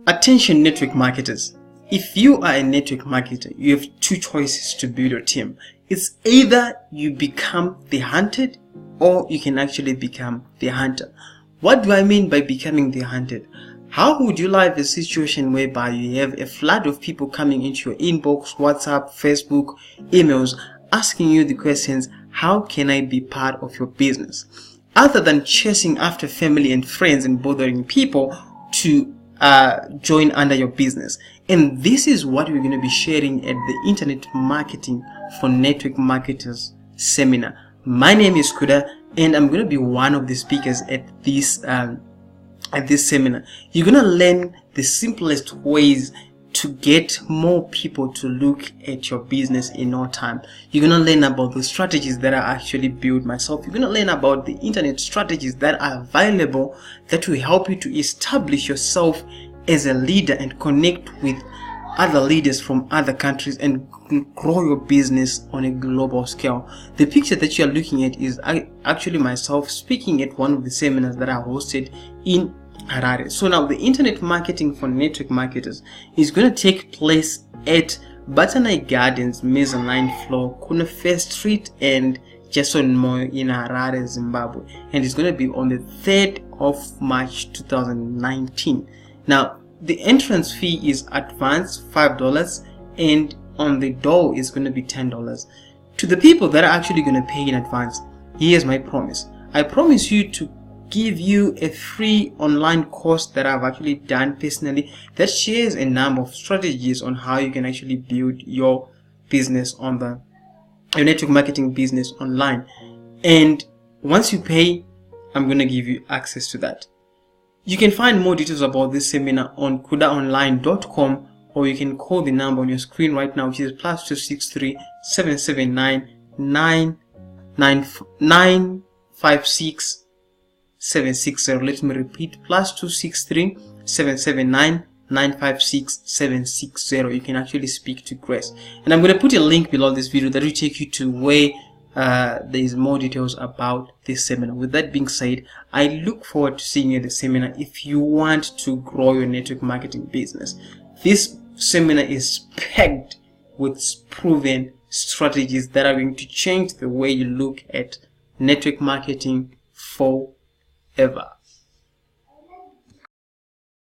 Attention network marketers. If you are a network marketer, you have two choices to build your team. It's either you become the hunted or you can actually become the hunter. What do I mean by becoming the hunted? How would you like a situation whereby you have a flood of people coming into your inbox, WhatsApp, Facebook, emails, asking you the questions, how can I be part of your business? Other than chasing after family and friends and bothering people to join under your business. And this is what we're going to be sharing at the Internet Marketing for Network Marketers seminar. My name is Kuda, and I'm going to be one of the speakers at this seminar. You're going to learn the simplest ways to get more people to look at your business in no time. You're going to learn about the strategies that I actually built myself. You're going to learn about the internet strategies that are available that will help you to establish yourself as a leader and connect with other leaders from other countries and grow your business on a global scale. The picture that you are looking at is actually myself speaking at one of the seminars that I hosted in Harare. So now the Internet Marketing for Network Marketers is going to take place at Batanai Gardens, mezzanine floor, Kunefe Street and Jason Moyo in Harare, Zimbabwe. And it's going to be on the 3rd of March 2019. Now, the entrance fee is advance $5 and on the door is going to be $10. To the people that are actually going to pay in advance, here's my promise. I promise you to give you a free online course that I've actually done personally that shares a number of strategies on how you can actually build your business on your network marketing business online. And once you pay, I'm going to give you access to that. You can find more details about this seminar on kudaonline.com, or you can call the number on your screen right now, which is +263 779 956 760. Let me repeat, +263 779 956 760. You can actually speak to Grace, and I'm going to put a link below this video that will take you to where there is more details about this seminar. With that being said, I look forward to seeing you at the seminar if you want to grow your network marketing business. This seminar is packed with proven strategies that are going to change the way you look at network marketing forever.